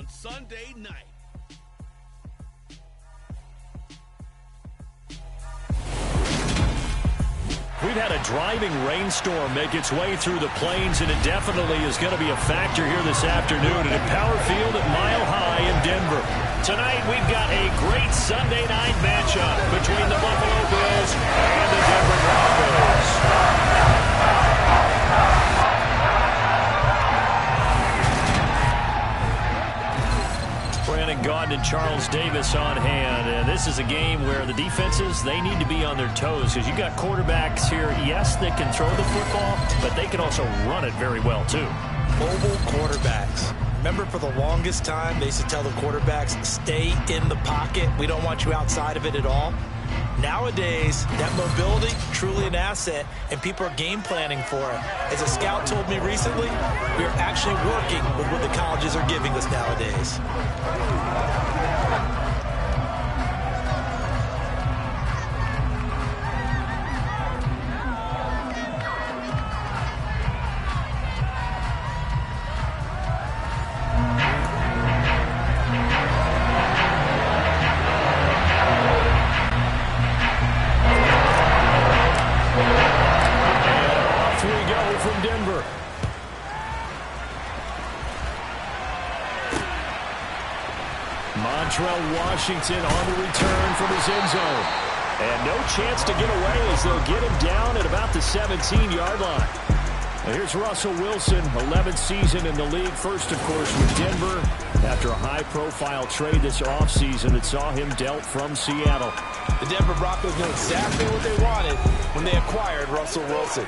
Sunday night. We've had a driving rainstorm make its way through the plains, and it definitely is going to be a factor here this afternoon at Power Field at Mile High in Denver. Tonight, we've got a great Sunday night matchup between the Buffalo Bills and the Denver Broncos. Brandon Gaudin and Charles Davis on hand. And this is a game where the defenses, they need to be on their toes because you've got quarterbacks here, yes, that can throw the football, but they can also run it very well, too. Mobile quarterbacks. Remember, for the longest time, they used to tell the quarterbacks, stay in the pocket. We don't want you outside of it at all. Nowadays, that mobility, truly an asset, and people are game planning for it. As a scout told me recently, we are actually working with what the colleges are giving us nowadays. Washington on the return from his end zone. And no chance to get away as they'll get him down at about the 17-yard line. Now here's Russell Wilson, 11th season in the league. First, of course, with Denver after a high-profile trade this offseason that saw him dealt from Seattle. The Denver Broncos knew exactly what they wanted when they acquired Russell Wilson.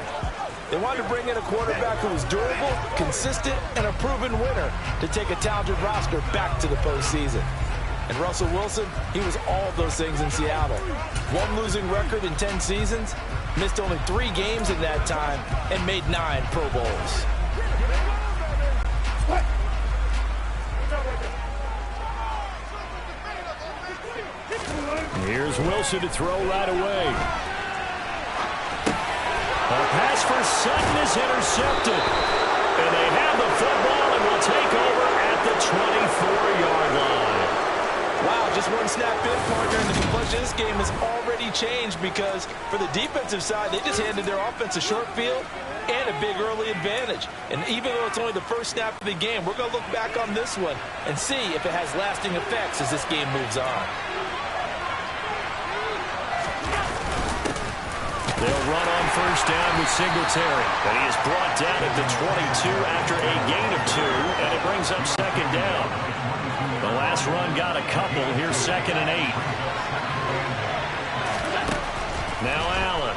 They wanted to bring in a quarterback who was durable, consistent, and a proven winner to take a talented roster back to the postseason. And Russell Wilson, he was all of those things in Seattle. One losing record in 10 seasons, missed only 3 games in that time, and made 9 Pro Bowls. Here's Wilson to throw right away. A pass for Sutton is intercepted. And they have the football and will take over at the 24-yard line. Wow, just one snap in, partner, and the complexion of this game has already changed because for the defensive side, they just handed their offense a short field and a big early advantage. And even though it's only the first snap of the game, we're going to look back on this one and see if it has lasting effects as this game moves on. They'll run on first down with Singletary. And he is brought down at the 22 after a gain of 2, and it brings up second down. The last run got a couple. Here's 2nd and 8. Now Allen.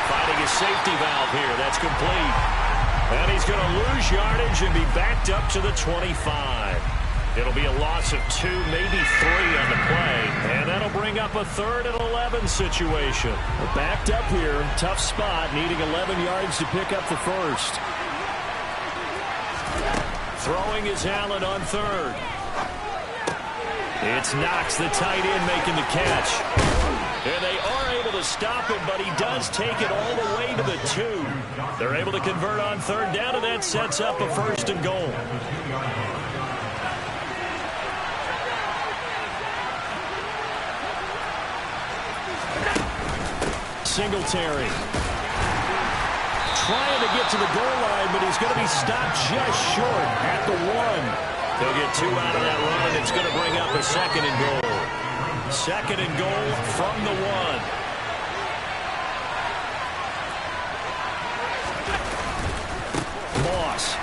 Fighting a safety valve here. That's complete. And he's going to lose yardage and be backed up to the 25. It'll be a loss of 2, maybe 3 on the play. And that'll bring up a 3rd and 11 situation. We're backed up here. Tough spot, needing 11 yards to pick up the first. Throwing is Allen on 3rd. It's Knox, the tight end, making the catch. And they are able to stop him, but he does take it all the way to the 2. They're able to convert on 3rd down, and that sets up a 1st and goal. Singletary. Trying to get to the goal line, but he's going to be stopped just short at the 1. They'll get 2 out of that run, and it's going to bring up a 2nd and goal. 2nd and goal from the 1. Moss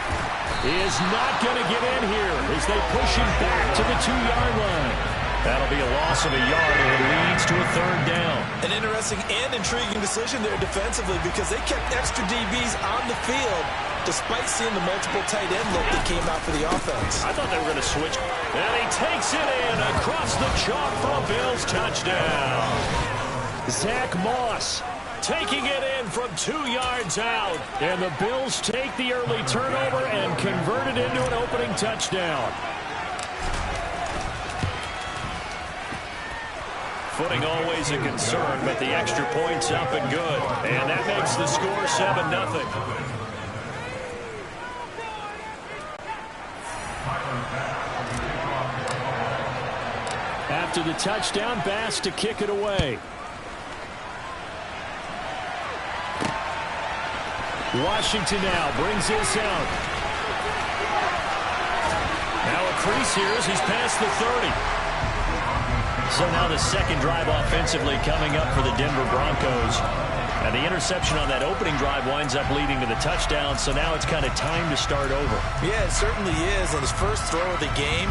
is not going to get in here as they push him back to the 2-yard line. That'll be a loss of a yard, and it leads to a 3rd down. An interesting and intriguing decision there defensively because they kept extra DBs on the field despite seeing the multiple tight end look that came out for the offense. I thought they were going to switch. And he takes it in across the chalk for a Bills touchdown. Zach Moss taking it in from 2 yards out. And the Bills take the early turnover and convert it into an opening touchdown. Footing always a concern, but the extra point's up and good. And that makes the score 7-0. After the touchdown, Bass to kick it away. Washington now brings this out. Now a crease here as he's past the 30. So now the second drive offensively coming up for the Denver Broncos. And the interception on that opening drive winds up leading to the touchdown, so now it's kind of time to start over. Yeah, it certainly is on his first throw of the game.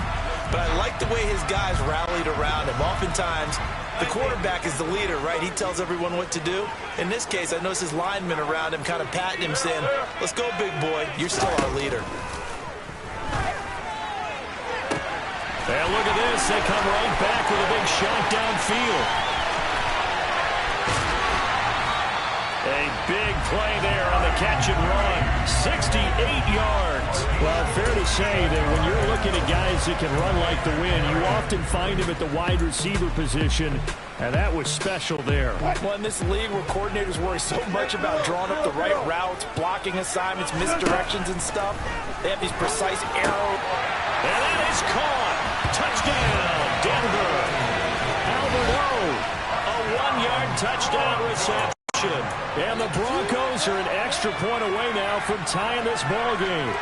But I like the way his guys rallied around him. Oftentimes, the quarterback is the leader, right? He tells everyone what to do. In this case, I notice his linemen around him kind of patting him, saying, let's go, big boy. You're still our leader. And look at this. They come right back with a big shot downfield. A big play there on the catch and run. 68 yards. Well, fair to say that when you're looking at guys that can run like the wind, you often find him at the wide receiver position, and that was special there. Well, in this league where coordinators worry so much about drawing up the right routes, blocking assignments, misdirections and stuff, they have these precise arrows. And that is caught. Touchdown, Denver. Albert O. A 1-yard touchdown reception. And the Broncos are an extra point away now from tying this ball game.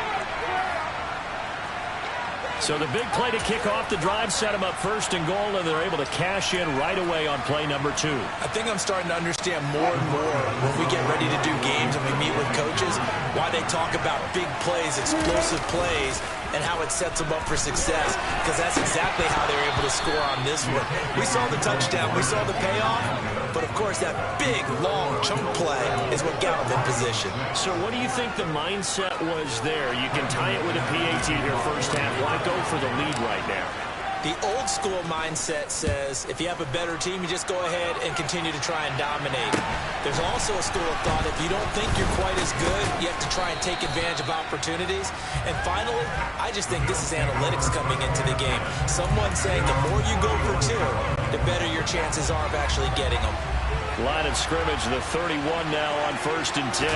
So the big play to kick off the drive set them up first and goal, and they're able to cash in right away on play number 2. I think I'm starting to understand more and more when we get ready to do games and we meet with coaches why they talk about big plays, explosive plays, and how it sets them up for success, because that's exactly how they were able to score on this one. We saw the touchdown, we saw the payoff, but of course that big, long chunk play is what got them in position. So what do you think the mindset was there? You can tie it with a PAT here first half. Why go for the lead right now? The old school mindset says if you have a better team, you just go ahead and continue to try and dominate. There's also a school of thought if you don't think you're quite as good, you have to try and take advantage of opportunities. And finally, I just think this is analytics coming into the game. Someone saying the more you go for 2, the better your chances are of actually getting them. Line of scrimmage, the 31 now on 1st and 10.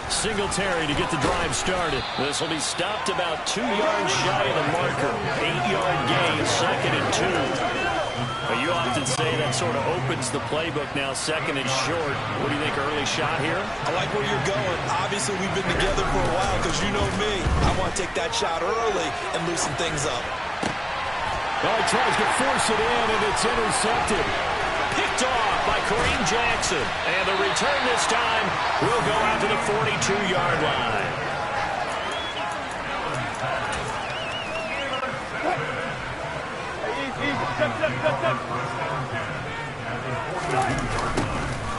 Singletary to get the drive started. This will be stopped about 2 yards shy of the marker. 8-yard gain, 2nd and 2. You often say that sort of opens the playbook now, 2nd and short. What do you think, early shot here? I like where you're going. Obviously, we've been together for a while because you know me. I want to take that shot early and loosen things up. Well, he tries to force it in, and it's intercepted. Picked off by Kareem Jackson. And the return this time will go out to the 42-yard line.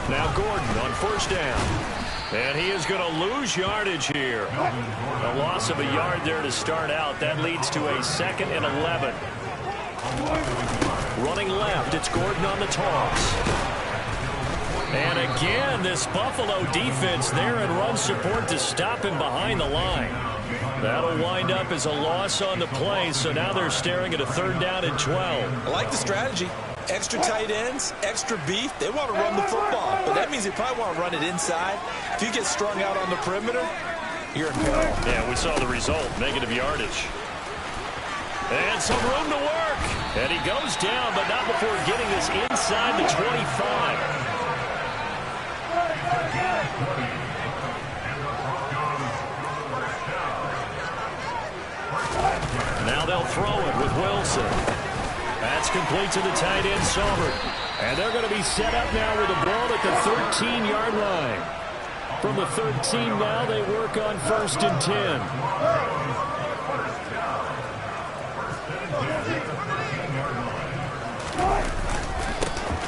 Now Gordon on 1st down. And he is going to lose yardage here. A loss of a yard there to start out. That leads to a 2nd and 11. Running left, it's Gordon on the toss. And again, this Buffalo defense there in run support to stop him behind the line. That'll wind up as a loss on the play, so now they're staring at a 3rd down and 12. I like the strategy. Extra tight ends, extra beef. They want to run the football, but that means they probably want to run it inside. If you get strung out on the perimeter, you're in peril. Yeah, we saw the result, negative yardage. And some room to work. And he goes down, but not before getting this inside the 25. Now they'll throw it with Wilson. That's complete to the tight end, Saubert. And they're going to be set up now with a ball at the 13-yard line. From the 13 now, they work on 1st and 10.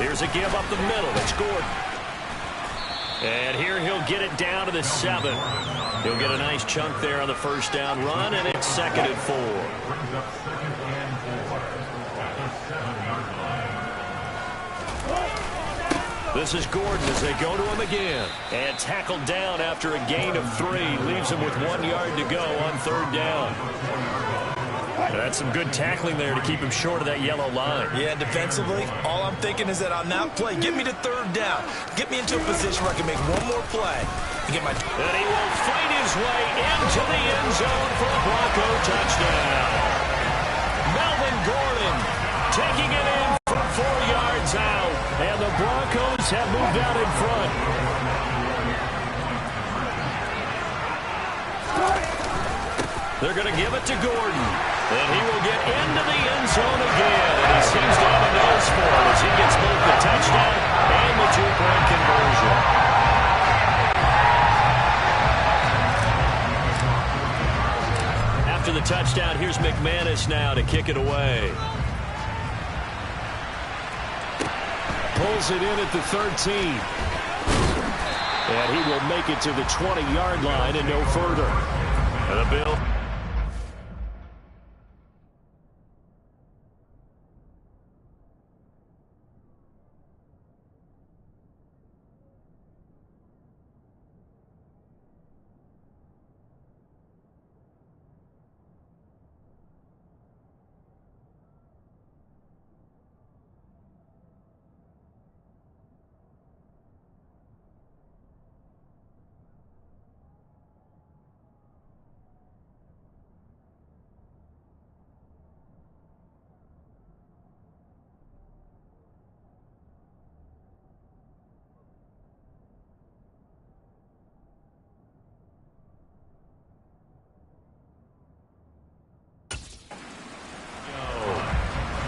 Here's a give up the middle. It's Gordon. And here he'll get it down to the 7. He'll get a nice chunk there on the 1st down run, and it's 2nd and 4. This is Gordon as they go to him again. And tackled down after a gain of 3. Leaves him with 1 yard to go on 3rd down. That's some good tackling there to keep him short of that yellow line. Yeah, defensively, all I'm thinking is that on that play, get me to 3rd down. Get me into a position where I can make one more play. And get my... And he will fight his way into the end zone for a Bronco touchdown. Melvin Gordon to They're going to give it to Gordon. And he will get into the end zone again. And he seems to have a nose for it as he gets both the touchdown and the two-point conversion. After the touchdown, here's McManus now to kick it away. Pulls it in at the 13. And he will make it to the 20-yard line and no further. And the Bill.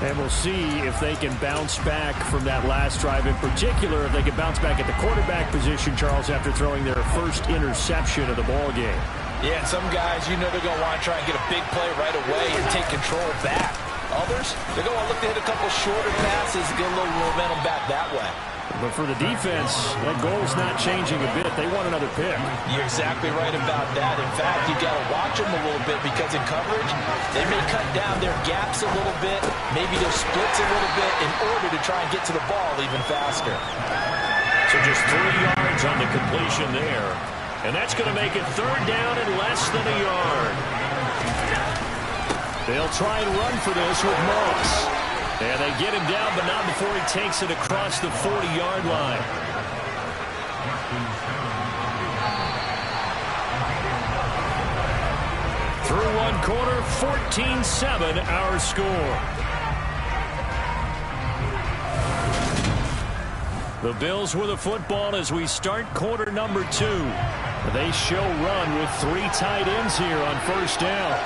And we'll see if they can bounce back from that last drive, in particular if they can bounce back at the quarterback position, Charles, after throwing their first interception of the ball game. Yeah, and some guys, you know they're going to want to try and get a big play right away and take control back. Others, they're going to look to hit a couple shorter passes, get a little momentum back that way. But for the defense, that goal's not changing a bit. They want another pick. You're exactly right about that. In fact, you got to watch them a little bit because in coverage, they may cut down their gaps a little bit, maybe their splits a little bit in order to try and get to the ball even faster. So just 3 yards on the completion there. And that's going to make it third down and less than a yard. They'll try and run for this with Moss. And they get him down, but not before he takes it across the 40-yard line. Through one quarter, 14-7 our score. The Bills with the football as we start quarter number 2. They show run with 3 tight ends here on first down.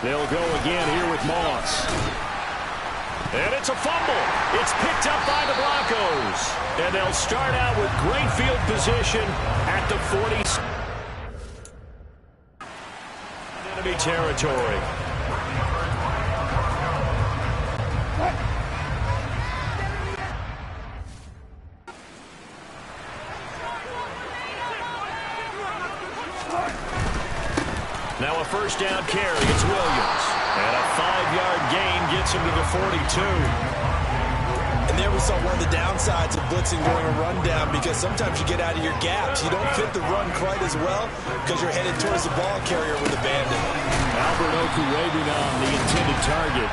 They'll go again here with Moss. And it's a fumble. It's picked up by the Broncos. And they'll start out with great field position at the 40. Enemy territory. Now a first down carry. It's Williams. And a 5-yard gain gets him to the 42. And there we saw one of the downsides of blitzing during a rundown, because sometimes you get out of your gaps. You don't fit the run quite as well because you're headed towards the ball carrier with a bandit. Albert Okuwebunam, the intended target.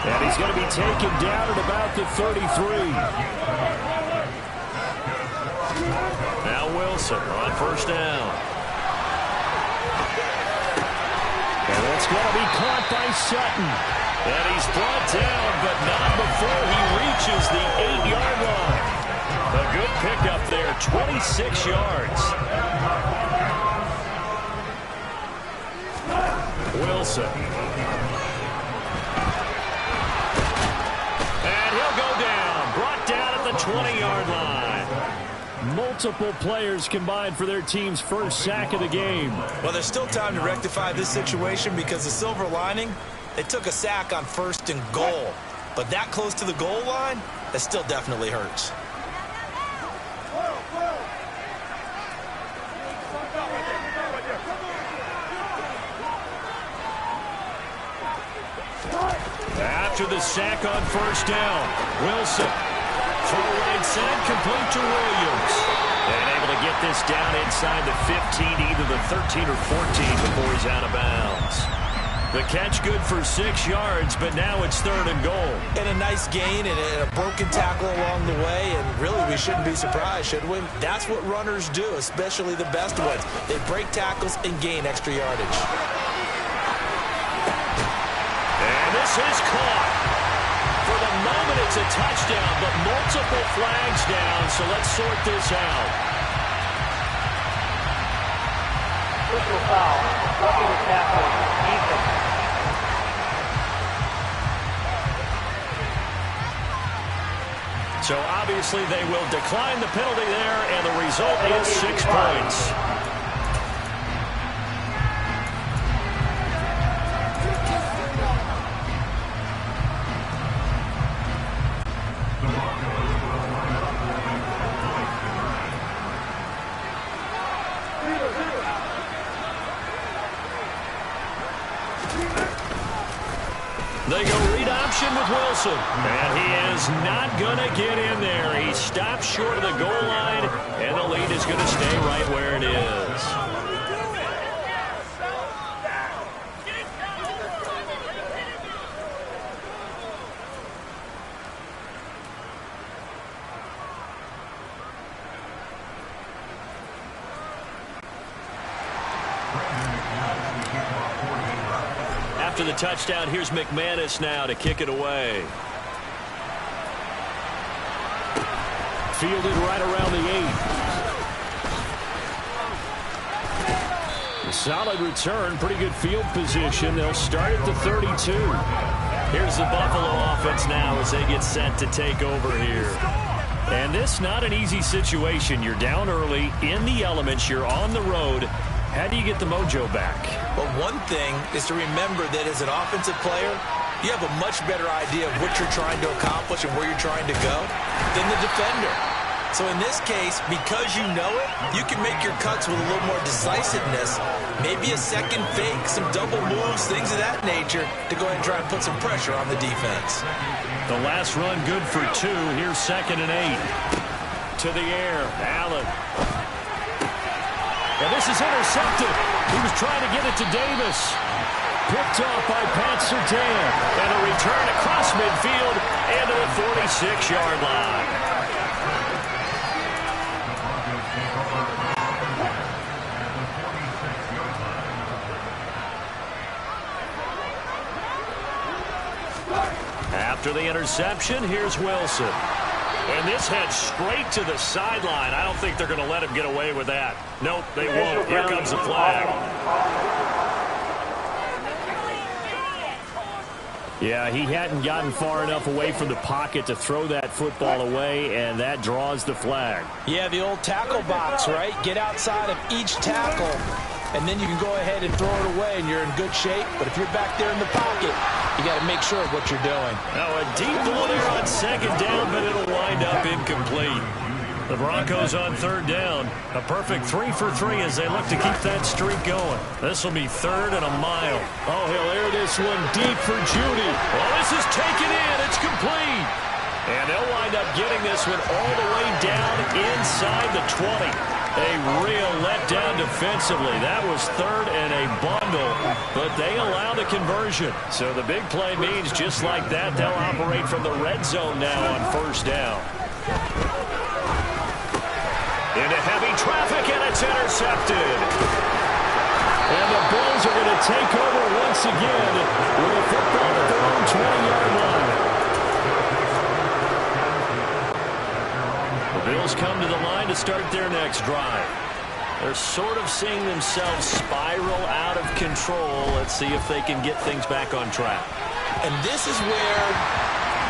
And he's going to be taken down at about the 33. Now Wilson on first down. And it's going to be caught by Sutton. And he's brought down, but not before he reaches the 8-yard line. A good pickup there, 26 yards. Wilson. And he'll go down, brought down at the 20-yard line. Multiple players combined for their team's first sack of the game. Well, there's still time to rectify this situation, because the silver lining, they took a sack on first and goal. But that close to the goal line, that still definitely hurts. After the sack on first down, Wilson. Throw right side, complete to Williams. And able to get this down inside the 15, either the 13 or 14 before he's out of bounds. The catch good for 6 yards, but now it's third and goal. And a nice gain and a broken tackle along the way, and really we shouldn't be surprised, should we? That's what runners do, especially the best ones. They break tackles and gain extra yardage. And this is caught. For the moment, it's a touchdown, but multiple flags down, so let's sort this out. personal foul. Roughing the tackle. Defense. So obviously they will decline the penalty there, and the result is 6 points. They go read option with Wilson. And he is not going to get in there. He stops short of the goal line, and the lead is going to stay right where it is. After the touchdown, here's McManus now to kick it away. Fielded right around the 8. Solid return, pretty good field position. They'll start at the 32. Here's the Buffalo offense now as they get set to take over here. And this not an easy situation. You're down early, in the elements, you're on the road. How do you get the mojo back? Well, one thing is to remember that as an offensive player, you have a much better idea of what you're trying to accomplish and where you're trying to go than the defender. So in this case, because you know it, you can make your cuts with a little more decisiveness, maybe a second fake, some double moves, things of that nature, to go ahead and try and put some pressure on the defense. The last run good for 2. Here's 2nd and 8. To the air, Allen. And this is intercepted. He was trying to get it to Davis. Picked off by Pat Surtain. And a return across midfield and to the 46-yard line. After the interception, here's Wilson. And this heads straight to the sideline. I don't think they're going to let him get away with that. Nope, they won't. Here comes the flag. Yeah, he hadn't gotten far enough away from the pocket to throw that football away, and that draws the flag. Yeah, the old tackle box, right? Get outside of each tackle, and then you can go ahead and throw it away, and you're in good shape. But if you're back there in the pocket, you got to make sure of what you're doing. Now a deep ball here on 2nd down, but it'll wind up incomplete. The Broncos on 3rd down. A perfect 3 for 3 as they look to keep that streak going. This will be 3rd and a mile. Oh, he'll air this one deep for Judy. Well, this is taken in. It's complete. And they'll wind up getting this one all the way down inside the 20. A real letdown defensively. That was 3rd and a bundle, but they allow the conversion. So the big play means just like that, they'll operate from the red zone now on 1st down. Into heavy traffic, and it's intercepted. And the Bills are going to take over once again with a football at their own 20-yard line. The Bills come to the line to start their next drive. They're sort of seeing themselves spiral out of control. Let's see if they can get things back on track. And this is where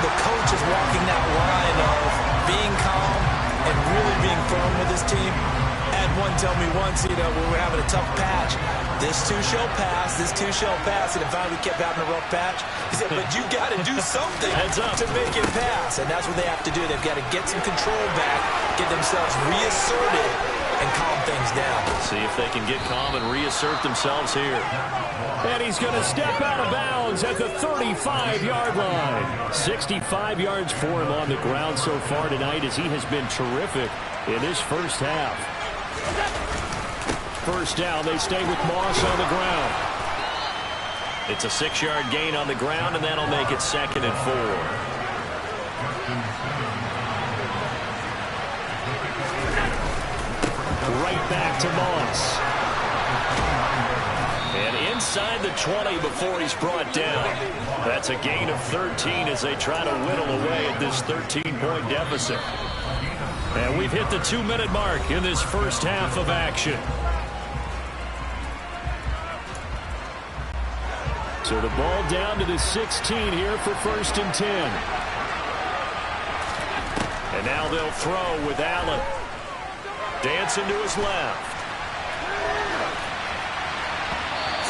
the coach is walking that line of being calm and really being firm with his team. Had one tell me once, when we're having a tough patch, this too shall pass, this too shall pass, and if finally we kept having a rough patch, he said, but you got to do something to make it pass, and that's what they have to do. They've got to get some control back, get themselves reasserted, and calm things down. See if they can get calm and reassert themselves here. And he's going to step out of bounds at the 35-yard line. 65 yards for him on the ground so far tonight as he has been terrific in this first half. First down, they stay with Moss on the ground. It's a 6-yard gain on the ground, and that'll make it 2nd and 4. Right back to Moss. And inside the 20 before he's brought down. That's a gain of 13 as they try to whittle away at this 13-point deficit. And we've hit the 2-minute mark in this first half of action. So the ball down to the 16 here for 1st and 10. And now they'll throw with Allen. Dancing to his left.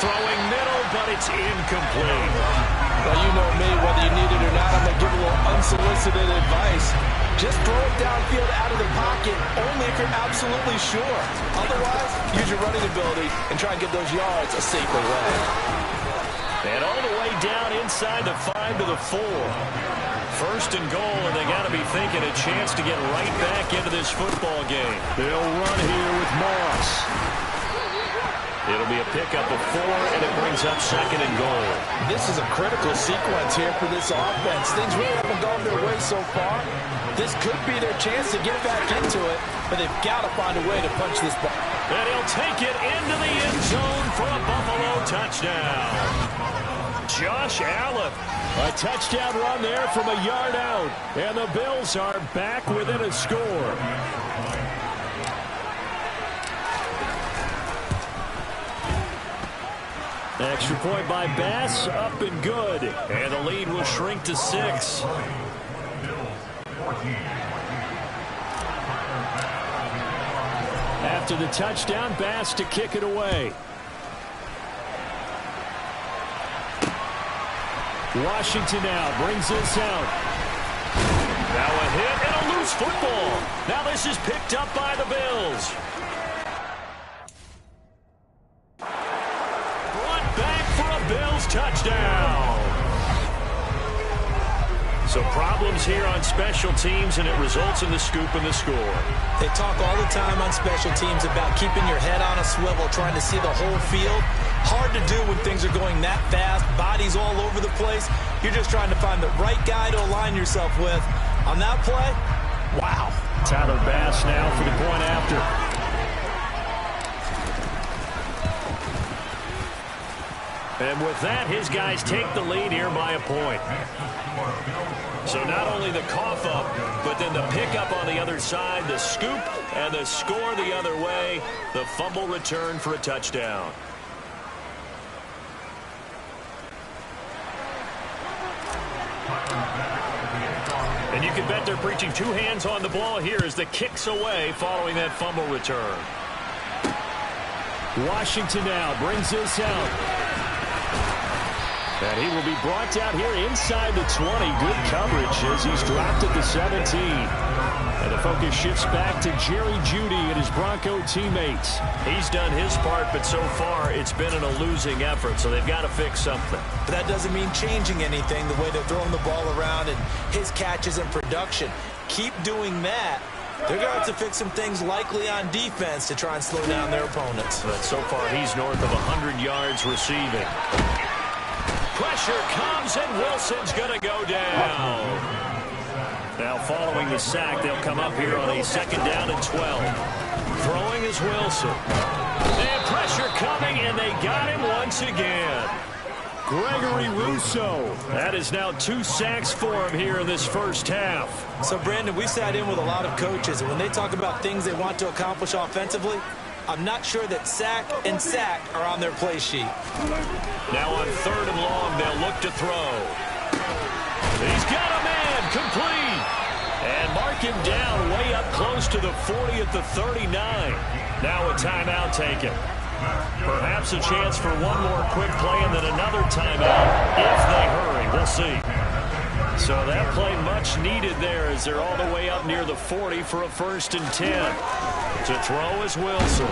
Throwing middle, but it's incomplete. Well, you know me, whether you need it or not, I'm going to give a little unsolicited advice. Just throw it downfield out of the pocket, only if you're absolutely sure. Otherwise, use your running ability and try and get those yards a safer way. And all the way down inside the 5 to the 4. 1st and goal, and they got to be thinking a chance to get right back into this football game. They'll run here with Moss. It'll be a pickup of 4, and it brings up 2nd and goal. This is a critical sequence here for this offense. Things really haven't gone their way so far. This could be their chance to get back into it, but they've got to find a way to punch this ball. And he'll take it into the end zone for a Buffalo touchdown. Josh Allen. A touchdown run there from a yard out. And the Bills are back within a score. Extra point by Bass, up and good. And the lead will shrink to 6. After the touchdown, Bass to kick it away. Washington now brings this out. Now a hit and a loose football. Now this is picked up by the Bills. Brought back for a Bills touchdown. So problems here on special teams, and it results in the scoop and the score. They talk all the time on special teams about keeping your head on a swivel, trying to see the whole field. Hard to do when things are going that fast, bodies all over the place. You're just trying to find the right guy to align yourself with. On that play, wow. Tyler Bass now for the point after. And with that, his guys take the lead here by a point. So not only the cough up, but then the pickup on the other side, the scoop, and the score the other way, the fumble return for a touchdown. And you can bet they're preaching 2 hands on the ball here as the kick's away following that fumble return. Washington now brings this out. And he will be brought down here inside the 20. Good coverage as he's dropped at the 17. And the focus shifts back to Jerry Jeudy and his Bronco teammates. He's done his part, but so far it's been in a losing effort, so they've got to fix something. But that doesn't mean changing anything, the way they're throwing the ball around and his catches and production. Keep doing that. They're going to have to fix some things likely on defense to try and slow down their opponents. But so far he's north of 100 yards receiving. Pressure comes, and Wilson's going to go down. Now, following the sack, they'll come up here on a 2nd down and 12. Throwing is Wilson. And pressure coming, and they got him once again. Gregory Rousseau. That is now 2 sacks for him here in this first half. So, Brandon, we sat in with a lot of coaches, and when they talk about things they want to accomplish offensively, I'm not sure that sack and sack are on their play sheet. Now on 3rd and long, they'll look to throw. He's got a man, complete. And mark him down way up close to the 40 at the 39. Now a timeout taken. Perhaps a chance for one more quick play and then another timeout if they hurry. We'll see. So that play much needed there as they're all the way up near the 40 for a 1st and 10. To throw is Wilson.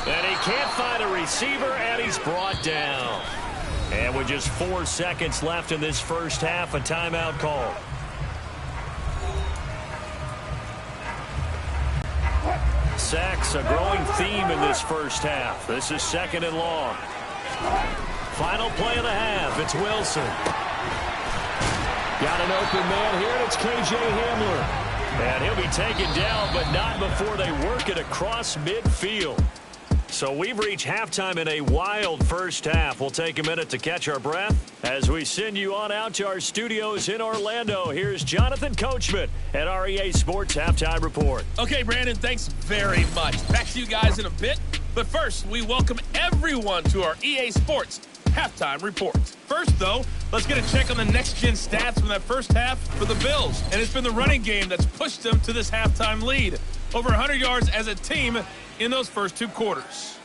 And he can't find a receiver, and he's brought down. And with just 4 seconds left in this first half, a timeout call. Sacks, a growing theme in this first half. This is 2nd and long. Final play of the half. It's Wilson. Got an open man here, and it's K.J. Hamler. And he'll be taken down, but not before they work it across midfield. So we've reached halftime in a wild first half. We'll take a minute to catch our breath as we send you on out to our studios in Orlando. Here's Jonathan Coachman at our EA Sports Halftime Report. Okay, Brandon, thanks very much. Back to you guys in a bit. But first, we welcome everyone to our EA Sports halftime report. First, though, let's get a check on the next-gen stats from that first half for the Bills. And it's been the running game that's pushed them to this halftime lead. Over 100 yards as a team in those first 2 quarters.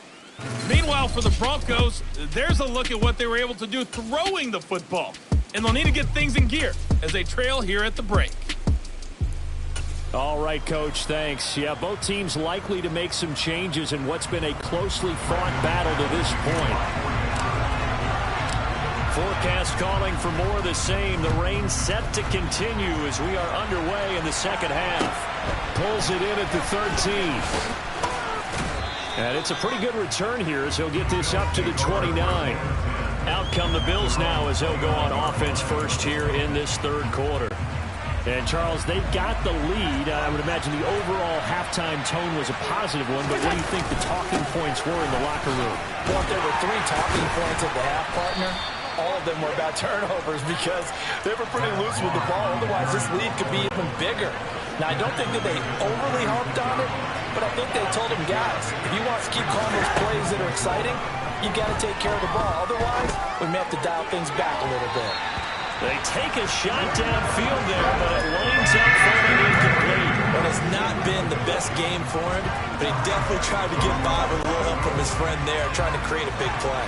Meanwhile, for the Broncos, there's a look at what they were able to do throwing the football. And they'll need to get things in gear as they trail here at the break. All right, Coach, thanks. Yeah, both teams likely to make some changes in what's been a closely fought battle to this point. Forecast calling for more of the same. The rain set to continue as we are underway in the second half. Pulls it in at the 13. And it's a pretty good return here as he'll get this up to the 29. Out come the Bills now as he'll go on offense first here in this third quarter. And, Charles, they've got the lead. I would imagine the overall halftime tone was a positive one, but what do you think the talking points were in the locker room? Well, if there were 3 talking points at the half, partner, all of them were about turnovers because they were pretty loose with the ball. Otherwise, this lead could be even bigger. Now, I don't think that they overly harped on it, but I think they told them, guys, if you want to keep calling those plays that are exciting, you got to take care of the ball. Otherwise, we may have to dial things back a little bit. They take a shot downfield there, but it lines up falling incomplete. Well, it's not been the best game for him, but he definitely tried to get by with a little help from his friend there, trying to create a big play.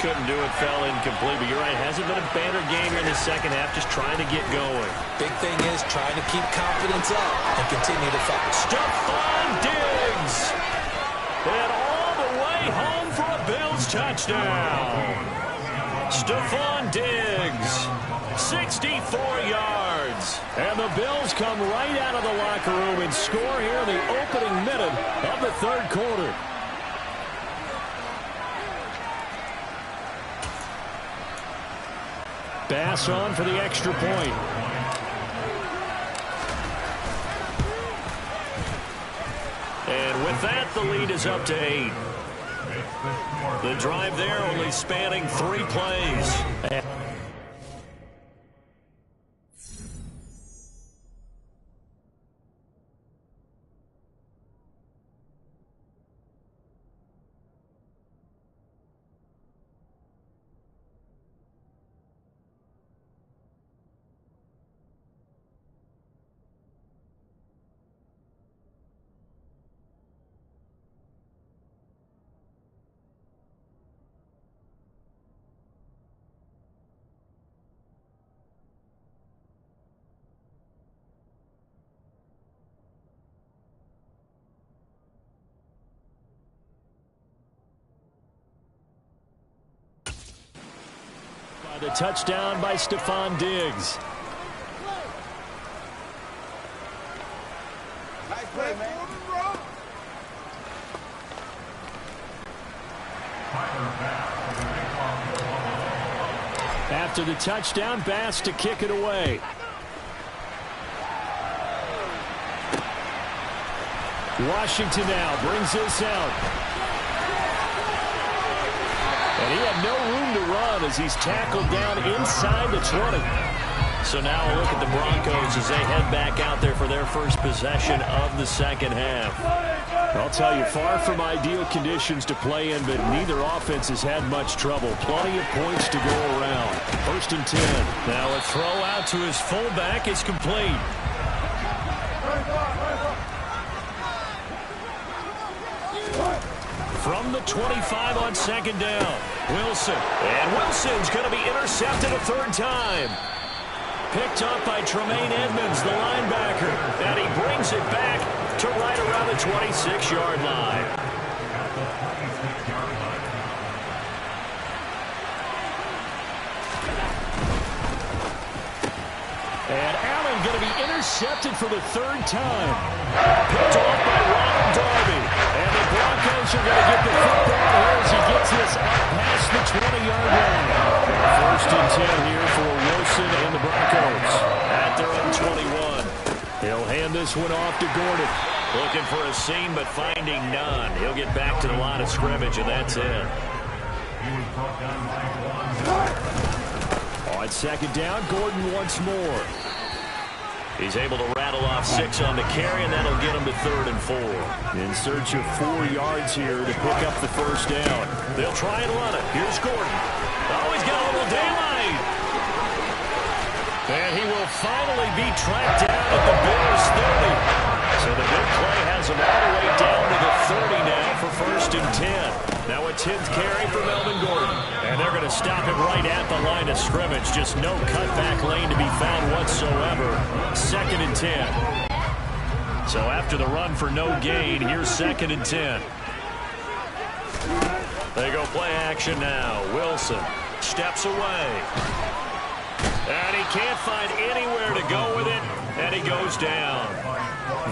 Couldn't do it, fell incomplete, but you're right, hasn't been a banner game here in the second half, just trying to get going. Big thing is trying to keep confidence up and continue to fight. Stephon Diggs! And all the way home for a Bills touchdown. Stephon Diggs, 64 yards. And the Bills come right out of the locker room and score here in the opening minute of the third quarter. Bass on for the extra point. And with that, the lead is up to 8. The drive there only spanning 3 plays. The touchdown by Stephon Diggs. Nice play, man. After the touchdown, Bass to kick it away. Washington now brings this out. And he had no room to run as he's tackled down inside the 20. So now a look at the Broncos as they head back out there for their first possession of the second half. I'll tell you, far from ideal conditions to play in, but neither offense has had much trouble. Plenty of points to go around. 1st and 10. Now a throw out to his fullback is complete. From the 25 on 2nd down. Wilson. And Wilson's going to be intercepted a 3rd time. Picked up by Tremaine Edmonds, the linebacker. And he brings it back to right around the 26-yard line. And Allen going to be intercepted for the 3rd time. Picked off by Ronald Darby. And the Broncos are going to get the football here as he gets this up past the 20-yard line. 1st and 10 here for Wilson and the Broncos at their own 21. He'll hand this one off to Gordon. Looking for a seam, but finding none. He'll get back to the line of scrimmage, and that's it. On 2nd down, Gordon once more. He's able to rattle off 6 on the carry, and that'll get him to 3rd and 4. In search of 4 yards here to pick up the first down. They'll try and run it. Here's Gordon. Oh, he's got a little daylight. And he will finally be tracked down at the Bills' 30. So the big play has him all the way down to the 30 now for 1st and 10. Now a 10th carry for Melvin Gordon. And they're going to stop it right at the line of scrimmage. Just no cutback lane to be found whatsoever. 2nd and 10. So after the run for no gain, here's 2nd and 10. They go play action now. Wilson steps away. And he can't find anywhere to go with it. And he goes down.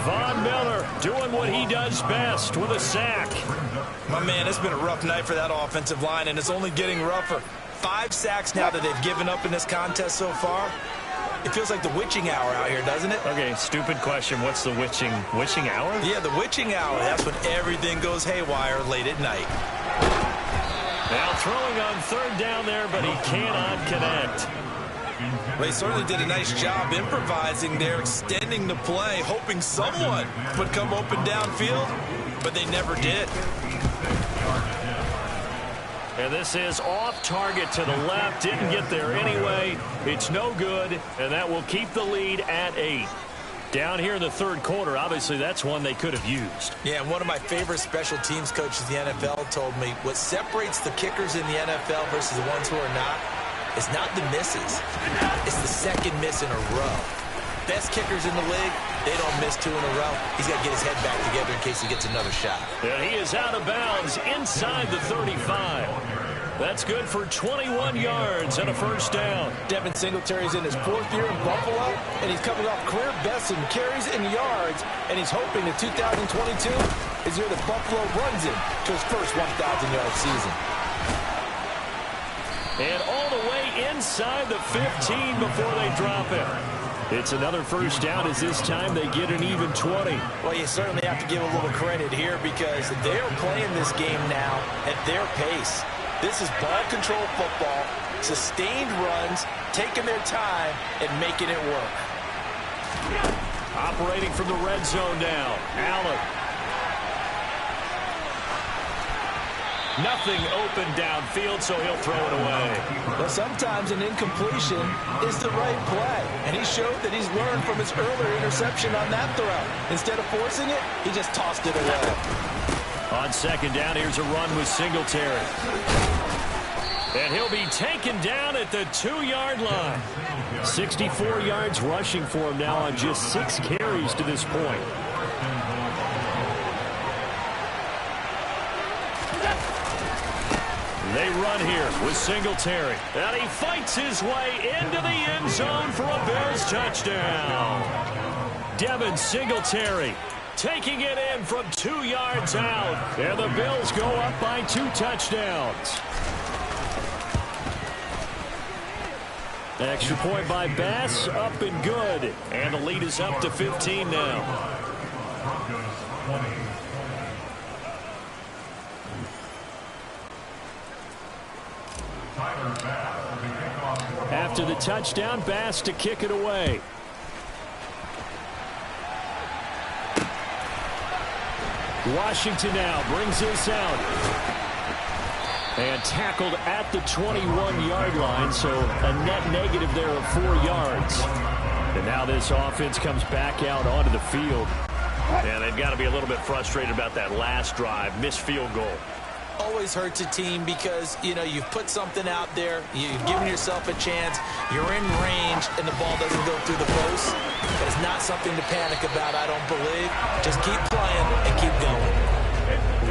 Von Miller doing what he does best with a sack. My man, it's been a rough night for that offensive line, and it's only getting rougher. 5 sacks now that they've given up in this contest so far. It feels like the witching hour out here, doesn't it? Okay, stupid question. What's the witching hour? Yeah, the witching hour. That's when everything goes haywire late at night. Now throwing on 3rd down there, but he cannot connect. Well, he certainly did a nice job improvising there, extending the play, hoping someone would come open downfield, but they never did. And this is off target to the left. Didn't get there anyway. It's no good, and that will keep the lead at 8. Down here in the 3rd quarter, obviously that's one they could have used. Yeah, and one of my favorite special teams coaches in the NFL told me what separates the kickers in the NFL versus the ones who are not is not the misses. It's the 2nd miss in a row. Best kickers in the league, they don't miss 2 in a row. He's got to get his head back together in case he gets another shot. And he is out of bounds inside the 35. That's good for 21 yards and a 1st down. Devin Singletary's in his 4th year in Buffalo, and he's coming off career best in carries and yards, and he's hoping that 2022 is the year that Buffalo runs him to his first 1,000-yard season. And all the way inside the 15 before they drop it. It's another 1st down as this time they get an even 20. Well, you certainly have to give a little credit here because they're playing this game now at their pace. This is ball control football, sustained runs, taking their time, and making it work. Operating from the red zone now. Allen. Nothing open downfield, so he'll throw it away. Well, sometimes an incompletion is the right play, and he showed that he's learned from his earlier interception on that throw. Instead of forcing it, he just tossed it away. On 2nd down, here's a run with Singletary. And he'll be taken down at the 2-yard line. 64 yards rushing for him now on just 6 carries to this point. They run here with Singletary. And he fights his way into the end zone for a Bills touchdown. Devin Singletary taking it in from 2 yards out. And the Bills go up by 2 touchdowns. Extra point by Bass, up and good. And the lead is up to 15 now. After the touchdown, Bass to kick it away. Washington now brings this out. And tackled at the 21-yard line, so a net negative there of 4 yards. And now this offense comes back out onto the field. And they've got to be a little bit frustrated about that last drive, missed field goal. Always hurts a team because, you know, you've put something out there, you've given yourself a chance, you're in range, and the ball doesn't go through the post. It's not something to panic about, I don't believe. Just keep playing and keep going.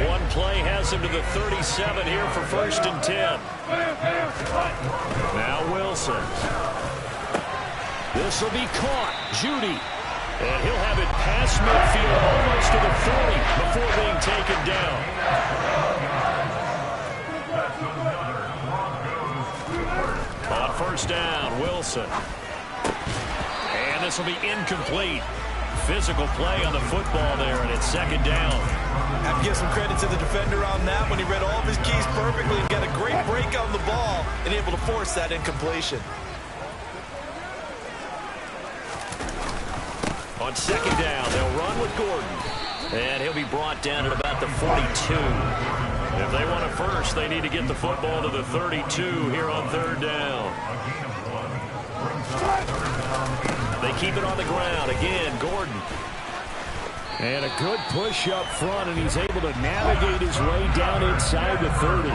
One play has him to the 37 here for 1st and 10. Now Wilson. This will be caught. Judy. And he'll have it past midfield almost to the 40 before being taken down. On 1st down, Wilson. And this will be incomplete. Physical play on the football there, and it's 2nd down. I have to give some credit to the defender on that when he read all of his keys perfectly and got a great break on the ball and able to force that incompletion. On second down, they'll run with Gordon. And he'll be brought down at about the 42. If they want a first, they need to get the football to the 32 here on third down. They keep it on the ground. Again, Gordon. And a good push up front, and he's able to navigate his way down inside the 30.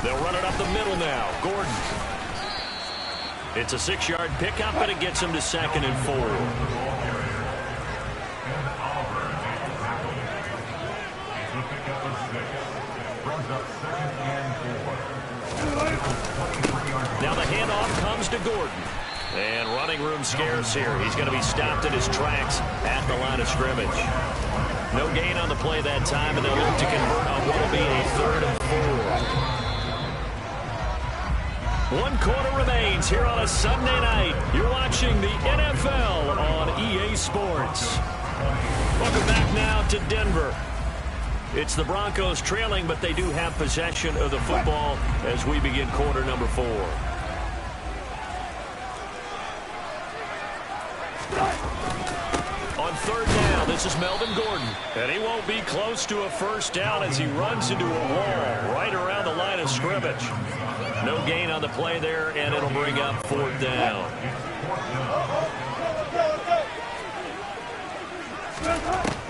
They'll run it up the middle now. Gordon. It's a 6-yard pickup, and it gets him to 2nd and 4. Now the handoff comes to Gordon. And running room scarce here. He's going to be stopped in his tracks at the line of scrimmage. No gain on the play that time, and they'll look to convert on what will be a 3rd and 4. 1 quarter remains here on a Sunday night. You're watching the NFL on EA Sports. Welcome back now to Denver. It's the Broncos trailing, but they do have possession of the football as we begin quarter number 4. On third down, this is Melvin Gordon. And he won't be close to a first down as he runs into a wall right around the line of scrimmage. No gain on the play there, and it'll bring up 4th down.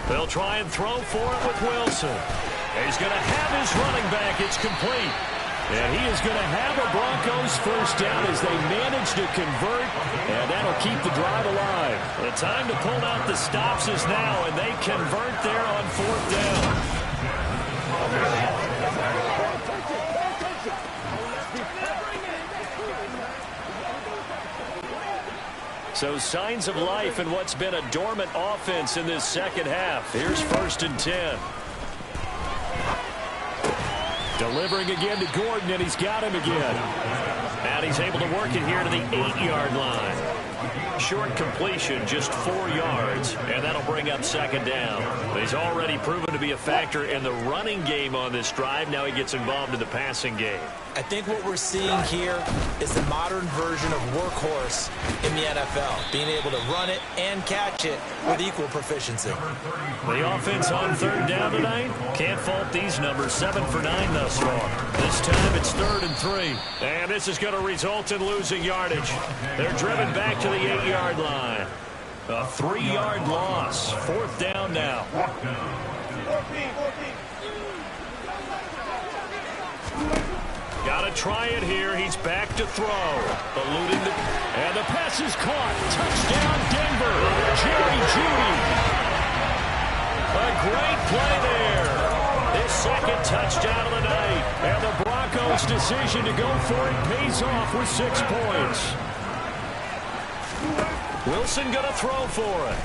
They'll try and throw for it with Wilson. He's going to have his running back. It's complete. And he is going to have a Broncos first down as they manage to convert, and that'll keep the drive alive. The time to pull out the stops is now, and they convert there on 4th down. So signs of life in what's been a dormant offense in this second half. Here's 1st and 10. Delivering again to Gordon, and he's got him again. And he's able to work it here to the 8-yard line. Short completion, just 4 yards, and that'll bring up 2nd down. He's already proven to be a factor in the running game on this drive. Now he gets involved in the passing game. I think what we're seeing here is the modern version of workhorse in the NFL, being able to run it and catch it with equal proficiency. The offense on third down tonight, can't fault these numbers. 7 for 9 thus far. This time it's 3rd and 3. And this is going to result in losing yardage. They're driven back to the 8-yard line. A 3-yard loss. 4th down now. Got to try it here. He's back to throw. Eluding the... And the pass is caught. Touchdown, Denver. Jerry Jeudy. A great play there. His 2nd touchdown of the night. And the Broncos' decision to go for it pays off with 6 points. Wilson going to throw for it.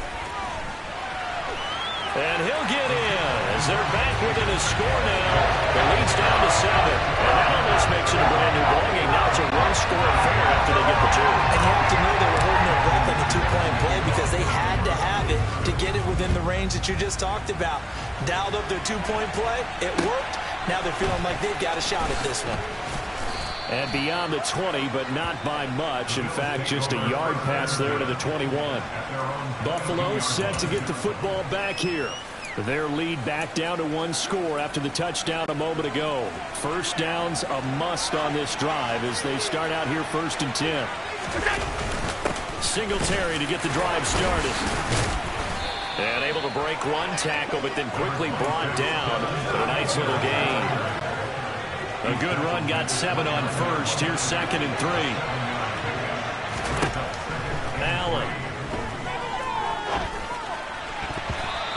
And he'll get in as they're back within a score now. The lead's down to 7. And that almost makes it a brand new ballgame. Now it's a 1-score affair after they get the 2. And you have to know they were holding their breath on the 2-point play because they had to have it to get it within the range that you just talked about. Dialed up their 2-point play. It worked. Now they're feeling like they've got a shot at this one. And beyond the 20, but not by much. In fact, just a yard pass there to the 21. Buffalo set to get the football back here. Their lead back down to 1 score after the touchdown a moment ago. First down's a must on this drive as they start out here 1st and 10. Singletary to get the drive started. And able to break 1 tackle, but then quickly brought down. But a nice little gain. A good run, got 7 on first. Here's 2nd and 3. Allen.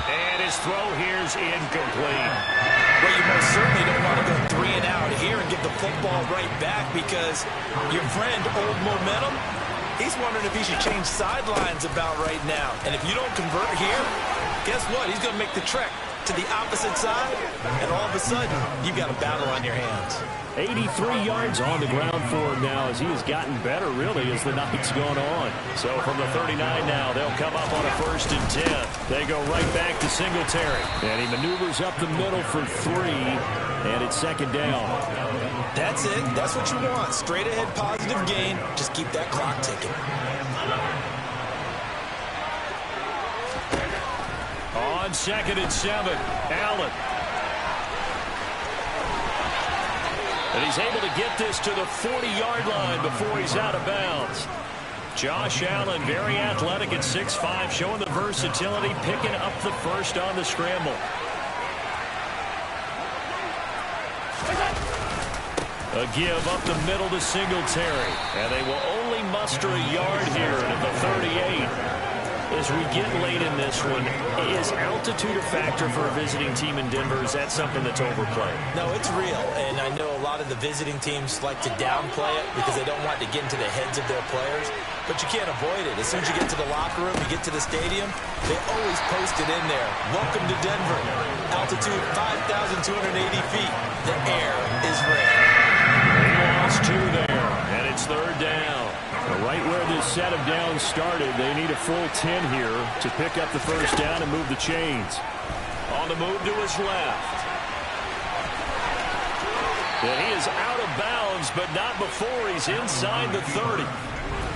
And his throw here's incomplete. Well, you most certainly don't want to go 3 and out here and give the football right back because your friend, Old Momentum, he's wondering if he should change sidelines about right now. And if you don't convert here, guess what? He's going to make the trek to the opposite side, and all of a sudden, you've got a battle on your hands. 83 yards on the ground for him now as he has gotten better, really, as the night's gone on. So from the 39 now, they'll come up on a 1st and 10. They go right back to Singletary. And he maneuvers up the middle for 3, and it's 2nd down. That's it. That's what you want. Straight ahead positive gain. Just keep that clock ticking. On 2nd and 7, Allen. And he's able to get this to the 40-yard line before he's out of bounds. Josh Allen, very athletic at 6'5", showing the versatility, picking up the first on the scramble. A give up the middle to Singletary. And they will only muster a yard here at the 38. As we get late in this one, is altitude a factor for a visiting team in Denver? Is that something that's overplayed? No, it's real, and I know a lot of the visiting teams like to downplay it because they don't want to get into the heads of their players, but you can't avoid it. As soon as you get to the locker room, you get to the stadium, they always post it in there. Welcome to Denver. Altitude 5,280 feet. The air is rare. He lost 2 there, and it's 3rd down. Right where this set of downs started, they need a full 10 here to pick up the 1st down and move the chains. On the move to his left. And he is out of bounds, but not before he's inside the 30.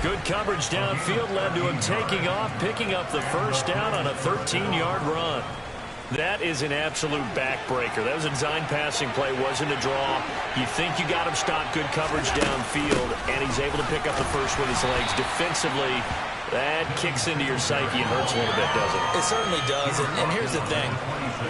Good coverage downfield led to him taking off, picking up the 1st down on a 13-yard run. That is an absolute backbreaker. That was a design passing play, wasn't a draw. You think you got him stopped, good coverage downfield, and he's able to pick up the first with his legs. Defensively, that kicks into your psyche and hurts a little bit, doesn't it? It certainly does, and here's the thing.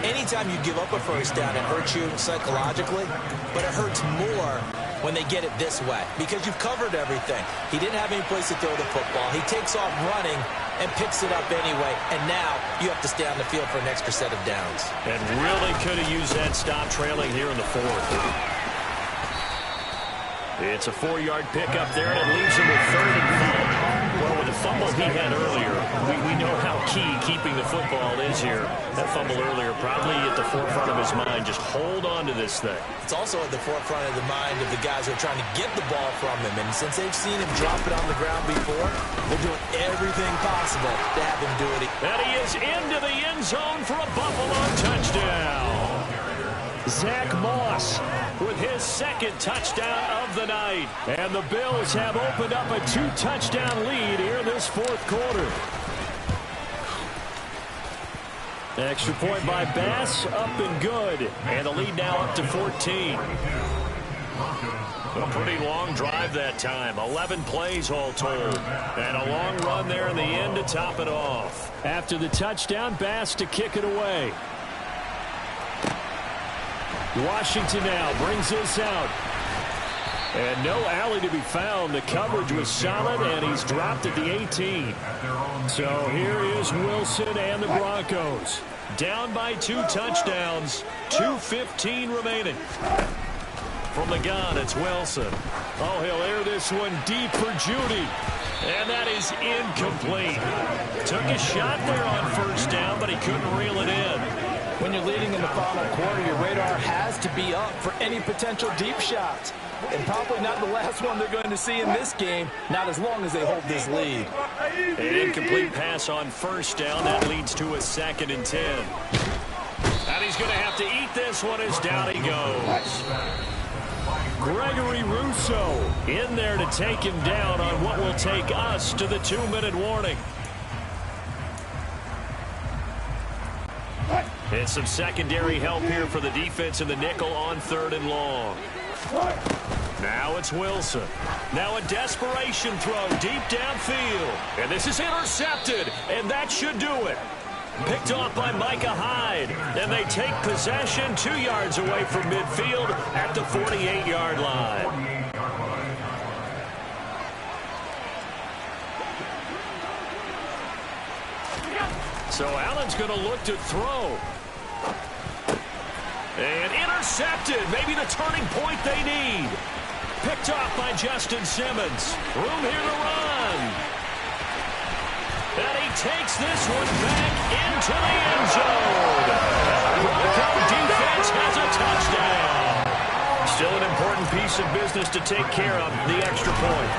Anytime you give up a 1st down, it hurts you psychologically, but it hurts more when they get it this way because you've covered everything. He didn't have any place to throw the football. He takes off running and picks it up anyway, and now you have to stay on the field for an extra set of downs. And really could have used that stop trailing here in the 4th. It's a 4-yard pickup there, and it leaves him with 3rd and 5. Well, with the fumble he had earlier, we know how key keeping the football is here. That fumble earlier probably at the forefront of his mind. Just hold on to this thing. It's also at the forefront of the mind of the guys who are trying to get the ball from him. And since they've seen him drop it on the ground before, they're doing everything possible to have him do it. And he is into the end zone for a Buffalo touchdown. Zach Moss with his 2nd touchdown of the night. And the Bills have opened up a 2-touchdown lead here in this 4th quarter. Extra point by Bass, up and good. And the lead now up to 14. A pretty long drive that time. 11 plays all told. And a long run there in the end to top it off. After the touchdown, Bass to kick it away. Washington now brings this out. And no alley to be found. The coverage was solid, and he's dropped at the 18. So here is Wilson and the Broncos. Down by 2 touchdowns. 2:15 remaining. From the gun, it's Wilson. Oh, he'll air this one deep for Judy. And that is incomplete. Took a shot there on 1st down, but he couldn't reel it in. When you're leading in the final quarter, your radar has to be up for any potential deep shots. And probably not the last one they're going to see in this game, not as long as they hold this lead. An incomplete pass on 1st down. That leads to a 2nd and 10. And he's going to have to eat this one as down he goes. Gregory Rousseau in there to take him down on what will take us to the 2-minute warning. And some secondary help here for the defense in the nickel on 3rd and long. Now it's Wilson. Now a desperation throw deep downfield. And this is intercepted, and that should do it. Picked off by Micah Hyde. And they take possession 2 yards away from midfield at the 48-yard line. So Allen's going to look to throw. And intercepted. Maybe the turning point they need. Picked off by Justin Simmons. Room here to run. And he takes this one back into the end zone. Bronco defense has a touchdown. Still an important piece of business to take care of, the extra point.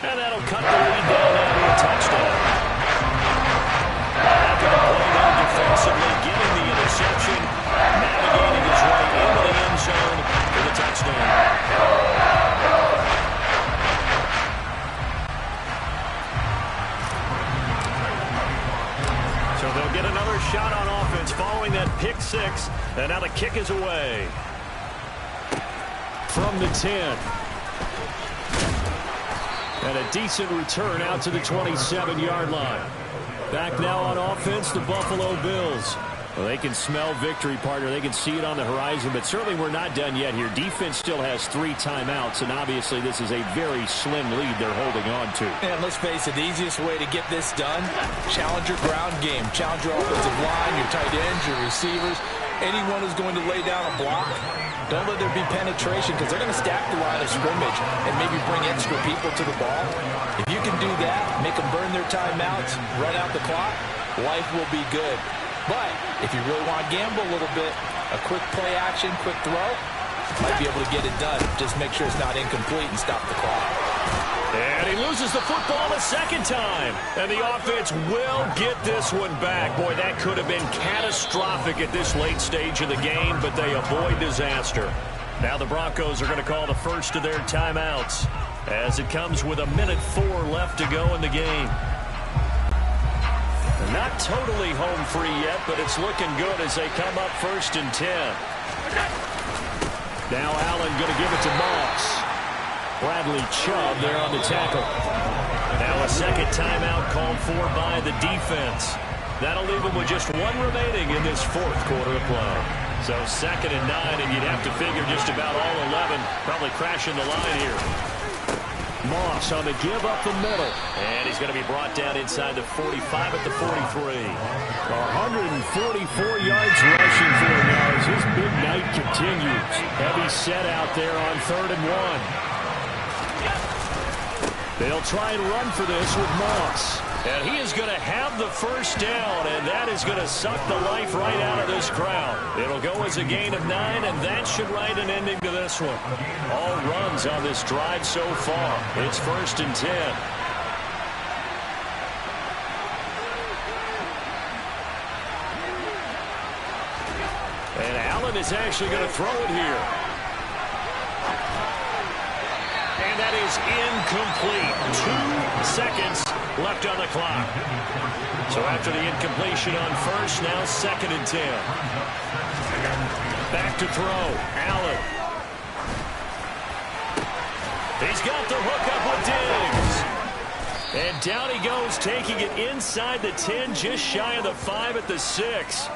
And that'll cut the lead down now to a touchdown. After the play down defensively, getting the interception, navigating his way into the end zone for the touchdown. So they'll get another shot on offense following that pick six, and now the kick is away. From the 10. And a decent return out to the 27-yard line. Back now on offense, the Buffalo Bills. Well, they can smell victory, partner. They can see it on the horizon, but certainly we're not done yet here. Defense still has 3 timeouts, and obviously this is a very slim lead they're holding on to. And let's face it, the easiest way to get this done, challenge your ground game. Challenge your offensive line, your tight ends, your receivers, anyone who's going to lay down a block. Don't let there be penetration because they're going to stack the line of scrimmage and maybe bring extra people to the ball. If you can do that, make them burn their timeouts, run out the clock, life will be good. But if you really want to gamble a little bit, a quick play action, quick throw, might be able to get it done. Just make sure it's not incomplete and stop the clock. And he loses the football a second time. And the offense will get this one back. Boy, that could have been catastrophic at this late stage of the game, but they avoid disaster. Now the Broncos are going to call the first of their timeouts as it comes with 1:04 left to go in the game. Not totally home free yet, but it's looking good as they come up 1st and 10. Now Allen going to give it to Moss. Bradley Chubb there on the tackle. Now a second timeout called for by the defense. That'll leave them with just 1 remaining in this 4th quarter of play. So 2nd and 9, and you'd have to figure just about all 11 probably crashing the line here. Moss on the give up the middle. And he's going to be brought down inside the 45 at the 43. 144 yards rushing for him now as his big night continues. Heavy set out there on 3rd and 1. They'll try and run for this with Moss. And he is going to have the first down, and that is going to suck the life right out of this crowd. It'll go as a gain of 9, and that should write an ending to this one. All runs on this drive so far. It's 1st and 10. And Allen is actually going to throw it here. And that is incomplete. 2 seconds left on the clock. So after the incompletion on first, now 2nd and 10. Back to throw. Allen. He's got the hook up with Diggs. And down he goes, taking it inside the 10, just shy of the 5 at the 6.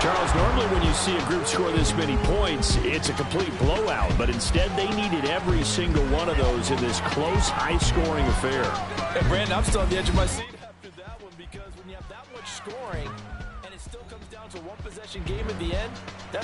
Charles, normally when you see a group score this many points, it's a complete blowout. But instead, they needed every single one of those in this close, high-scoring affair. Hey, Brandon, I'm still on the edge of my seat after that one because when you have that much scoring and it still comes down to 1 possession game at the end,